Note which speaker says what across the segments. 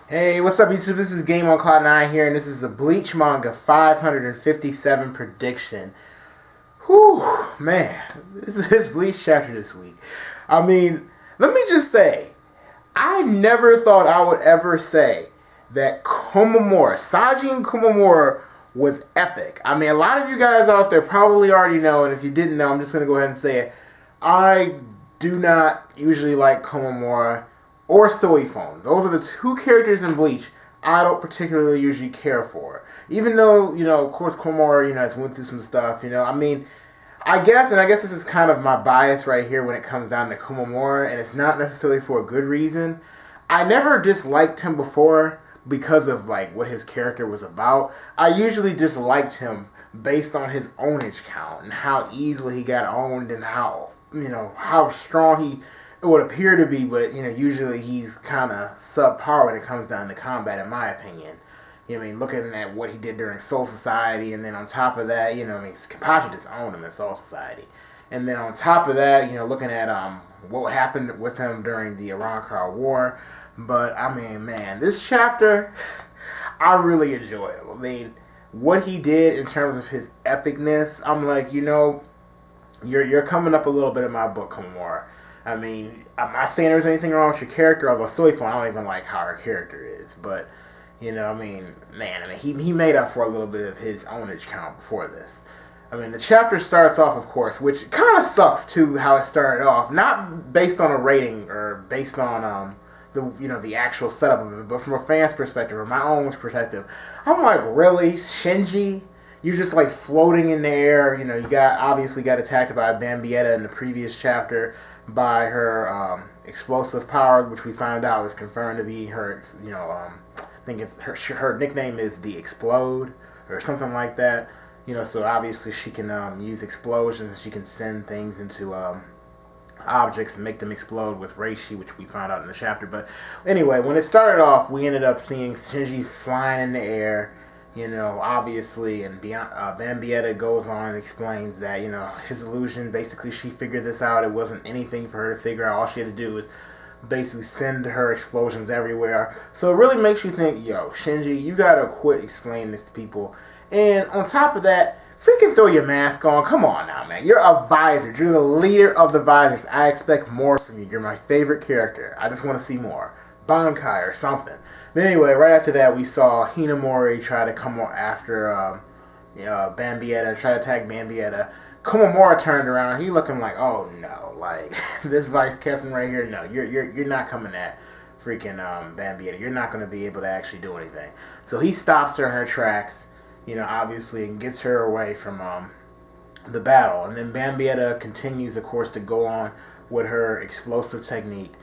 Speaker 1: Hey, what's up, YouTube? This is Game on Cloud 9 here, and this is a Bleach Manga 557 prediction. Whew, man, this is his Bleach chapter this week. I mean, let me just say, I never thought I would ever say that Komamura, Sajin Komamura, was epic. I mean, a lot of you guys out there probably already know, and if you didn't know, I'm just going to go ahead and say it. I do not usually like Komamura or Soifon. Those are the two characters in Bleach I don't particularly usually care for. Even though, of course, Komamura, has went through some stuff, I mean, I guess this is kind of my bias right here when it comes down to Komamura, and it's not necessarily for a good reason. I never disliked him before because of, like, what his character was about. I usually disliked him based on his ownage count and how easily he got owned and how strong he would appear to be, but usually he's kind of subpar when it comes down to combat, in my opinion. Looking at what he did during Soul Society, and then on top of that, Kenpachi just owned him in Soul Society, and then on top of that, looking at what happened with him during the Arrancar War. But I mean, man, this chapter, I really enjoyed it. I mean, what he did in terms of his epicness, I'm like, you're coming up a little bit in my book, Komamura. I mean, I'm not saying there's anything wrong with your character, although Soifon, I don't even like how her character is. But, he made up for a little bit of his ownage count before this. I mean, the chapter starts off, of course, which kind of sucks, too, how it started off. Not based on a rating or based on the actual setup of it, but from a fan's perspective, or my own perspective. I'm like, really? Shinji? You're just like floating in the air. You obviously got attacked by Bambietta in the previous chapter by her explosive power, which we found out was confirmed to be her. I think it's her nickname is the Explode or something like that. So obviously she can use explosions and she can send things into objects and make them explode with Reishi, which we found out in the chapter. But anyway, when it started off, we ended up seeing Shinji flying in the air. Obviously, and Bambietta goes on and explains that, his illusion, basically she figured this out. It wasn't anything for her to figure out. All she had to do was basically send her explosions everywhere. So it really makes you think, yo, Shinji, you gotta quit explaining this to people. And on top of that, freaking throw your mask on. Come on now, man. You're a visor. You're the leader of the visors. I expect more from you. You're my favorite character. I just want to see more. Bankai or something. But anyway, right after that, we saw Hinamori try to come after Bambietta, try to attack Bambietta. Komamura turned around. He looking like, oh no, like this vice captain right here. No, you're not coming at freaking Bambietta. You're not going to be able to actually do anything. So he stops her in her tracks. Obviously, and gets her away from the battle. And then Bambietta continues, of course, to go on with her explosive technique.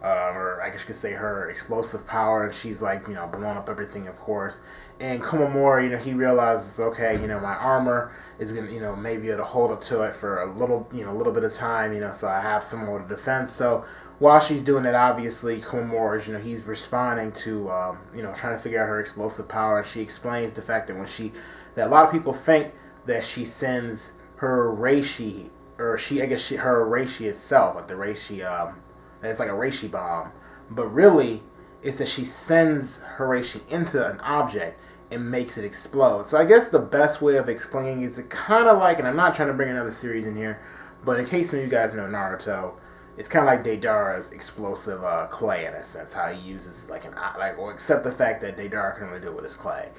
Speaker 1: Or I guess you could say her explosive power, and she's like, blowing up everything, of course. And Komamura, he realizes, okay, my armor is gonna, maybe it'll hold up to it for a little bit of time, so I have some more defense. So while she's doing it, obviously, Komamura, he's responding to, trying to figure out her explosive power. And she explains the fact that that a lot of people think that she sends her Reishi, or her Reishi itself, like the Reishi, it's like a Reishi bomb. But really, it's that she sends her Reishi into an object and makes it explode. So I guess the best way of explaining is it kind of like, and I'm not trying to bring another series in here, but in case some of you guys know Naruto, it's kind of like Deidara's explosive clay in a sense, how he uses except the fact that Deidara can only do it with his clay.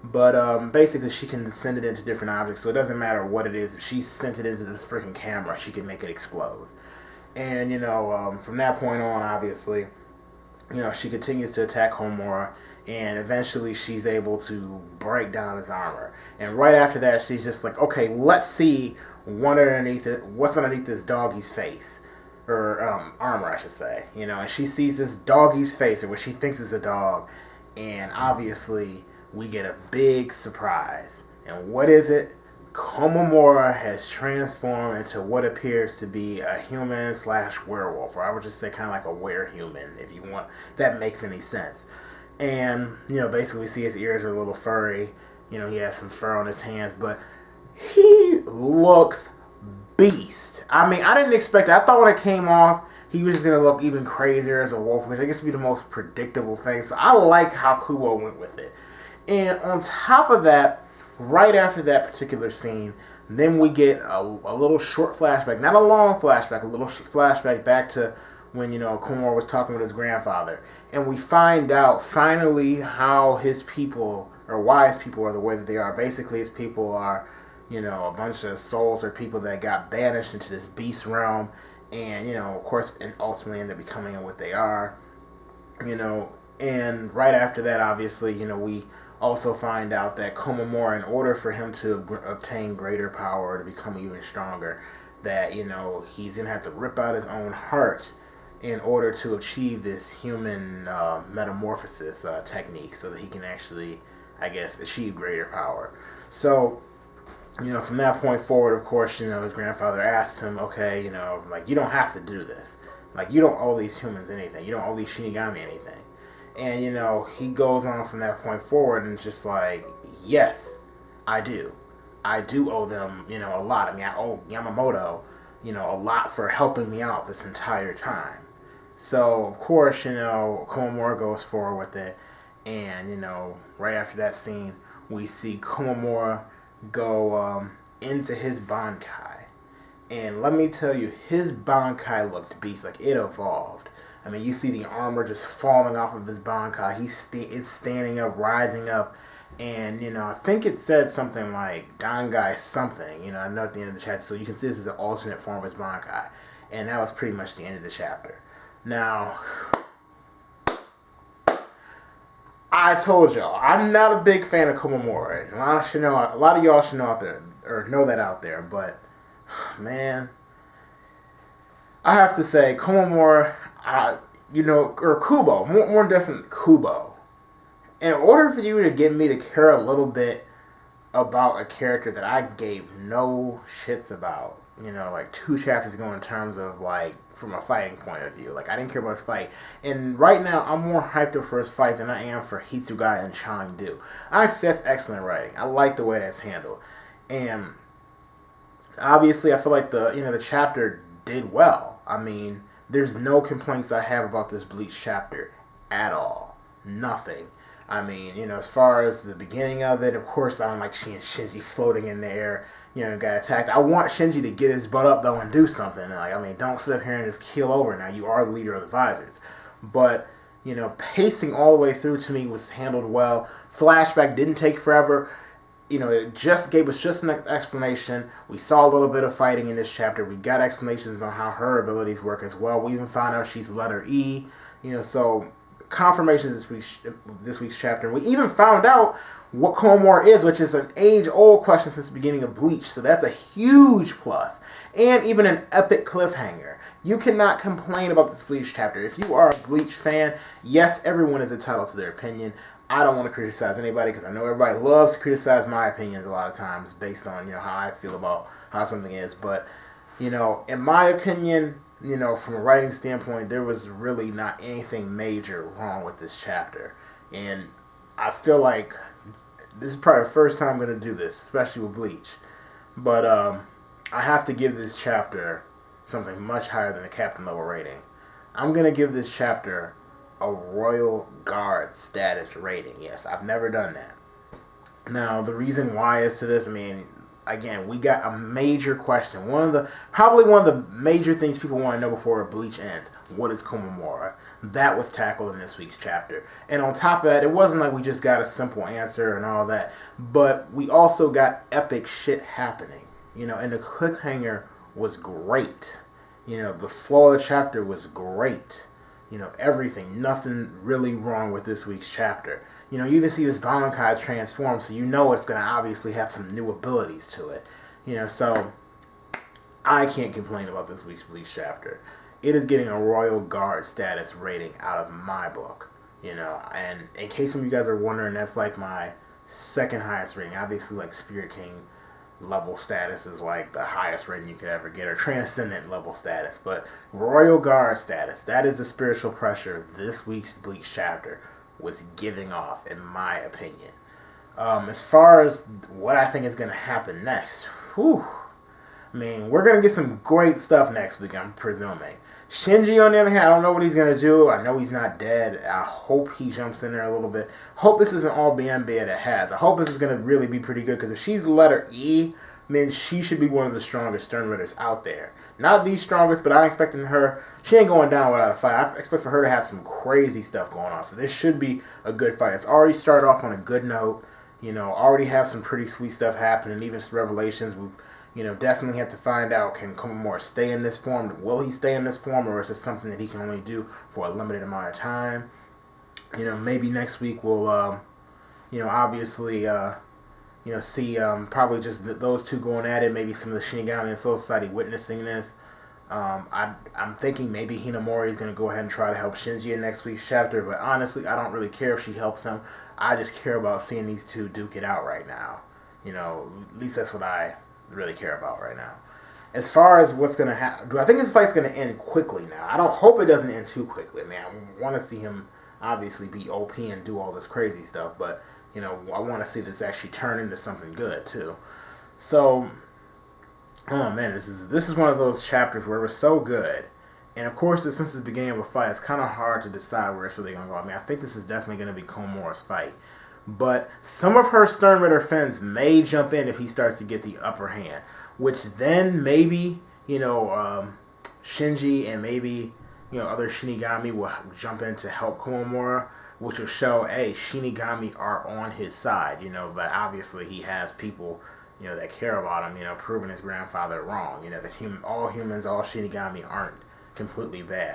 Speaker 1: But basically, she can send it into different objects, so it doesn't matter what it is. If she sent it into this freaking camera, she can make it explode. And, from that point on, obviously, she continues to attack Komamura, and eventually she's able to break down his armor. And right after that, she's just like, okay, let's see what's underneath this doggy's face. Or armor, I should say. And she sees this doggy's face, or what she thinks is a dog. And obviously, we get a big surprise. And what is it? Komamura has transformed into what appears to be a human/werewolf, or I would just say kind of like a were-human, if you want, if that makes any sense. And, basically we see his ears are a little furry. He has some fur on his hands, but he looks beast. I mean, I didn't expect it. I thought when it came off, he was just going to look even crazier as a wolf, which I guess would be the most predictable thing. So I like how Kubo went with it. And on top of that, right after that particular scene, then we get a little short flashback, not a long flashback, a little flashback back to when, Komamura was talking with his grandfather. And we find out finally how his people, or why his people are the way that they are. Basically, his people are, a bunch of souls or people that got banished into this beast realm. And, of course, and ultimately end up becoming what they are. And right after that, obviously, we also find out that Komamura, in order for him to obtain greater power, to become even stronger, that, he's going to have to rip out his own heart in order to achieve this human metamorphosis technique so that he can actually, I guess, achieve greater power. So, from that point forward, of course, his grandfather asks him, okay, you don't have to do this. Like, you don't owe these humans anything. You don't owe these Shinigami anything. And, he goes on from that point forward and it's just like, yes, I do. I do owe them, a lot. I mean, I owe Yamamoto, a lot for helping me out this entire time. So, of course, Komamura goes forward with it. And, right after that scene, we see Komamura go into his Bankai. And let me tell you, his Bankai looked beast. Like, it evolved. I mean, you see the armor just falling off of his Bankai. It's standing up, rising up. And, I think it said something like Dangai something, I know at the end of the chapter. So you can see this is an alternate form of his Bankai. And that was pretty much the end of the chapter. Now, I told y'all, I'm not a big fan of Komamura. A lot of y'all should know out there, or know that out there. But, man, I have to say, Komamura, or Kubo, more definitely Kubo. In order for you to get me to care a little bit about a character that I gave no shits about, like 2 chapters ago in terms of, like, from a fighting point of view. Like, I didn't care about his fight. And right now, I'm more hyped up for his fight than I am for Hitsugai and Chengdu. Actually, that's excellent writing. I like the way that's handled. And obviously, I feel like the chapter did well. I mean, there's no complaints I have about this Bleach chapter at all. Nothing. I mean, as far as the beginning of it, of course, I don't like seeing Shinji floating in the air, got attacked. I want Shinji to get his butt up, though, and do something. Like, I mean, don't sit up here and just keel over. Now, you are the leader of the Visors. But, pacing all the way through to me was handled well. Flashback didn't take forever. It just gave us just an explanation. We saw a little bit of fighting in this chapter. We got explanations on how her abilities work as well. We even found out she's letter E. So confirmations this week's chapter. We even found out what Komamura is, which is an age-old question since the beginning of Bleach. So that's a huge plus. And even an epic cliffhanger. You cannot complain about this Bleach chapter. If you are a Bleach fan, yes, everyone is entitled to their opinion. I don't want to criticize anybody because I know everybody loves to criticize my opinions a lot of times based on, how I feel about how something is. But, in my opinion, from a writing standpoint, there was really not anything major wrong with this chapter. And I feel like this is probably the first time I'm going to do this, especially with Bleach. But I have to give this chapter something much higher than a captain level rating. I'm going to give this chapter a Royal Guard status rating. Yes, I've never done that. Now, the reason why is to this, I mean, again, we got a major question. Probably one of the major things people want to know before Bleach ends. What is Komamura? That was tackled in this week's chapter. And on top of that, it wasn't like we just got a simple answer and all that. But we also got epic shit happening. And the cliffhanger was great. The flow of the chapter was great. Everything. Nothing really wrong with this week's chapter. You even see this Bankai transform, so it's going to obviously have some new abilities to it. So I can't complain about this week's Bleach chapter. It is getting a Royal Guard status rating out of my book. And in case some of you guys are wondering, that's like my second highest rating. Obviously, like Spirit King level status is like the highest rating you could ever get, or Transcendent level status. But Royal Guard status, that is the spiritual pressure this week's Bleach chapter was giving off, in my opinion. As far as what I think is going to happen next, I mean, we're going to get some great stuff next week, I'm presuming. Shinji, on the other hand, I don't know what he's going to do. I know he's not dead. I hope he jumps in there a little bit. Hope this isn't all Bienbea that has. I hope this is going to really be pretty good, because if she's letter E, then she should be one of the strongest Stern Ritters out there. Not the strongest, but I'm expecting her. She ain't going down without a fight. I expect for her to have some crazy stuff going on. So this should be a good fight. It's already started off on a good note. Already have some pretty sweet stuff happening. Even some revelations. We, definitely have to find out, can Komamura stay in this form? Will he stay in this form, or is it something that he can only do for a limited amount of time? Maybe next week we'll, obviously, see probably just those two going at it. Maybe some of the Shinigami and Soul Society witnessing this. I'm thinking maybe Hinamori is going to go ahead and try to help Shinji in next week's chapter, but honestly, I don't really care if she helps him. I just care about seeing these two duke it out right now. At least that's what I really care about right now. As far as what's going to happen, do I think this fight's going to end quickly now? I don't hope it doesn't end too quickly, man. I want to see him obviously be OP and do all this crazy stuff, but I want to see this actually turn into something good too. So, oh man, this is one of those chapters where it was so good, and of course, since it's the beginning of a fight, it's kind of hard to decide where it's really going to go. I mean, I think this is definitely going to be Komamura's fight, but some of her Stern Ritter friends may jump in if he starts to get the upper hand, which then maybe Shinji and maybe other Shinigami will jump in to help Komamura, which will show, hey, Shinigami are on his side, but obviously he has people, that care about him, proving his grandfather wrong, that all humans, all Shinigami aren't completely bad.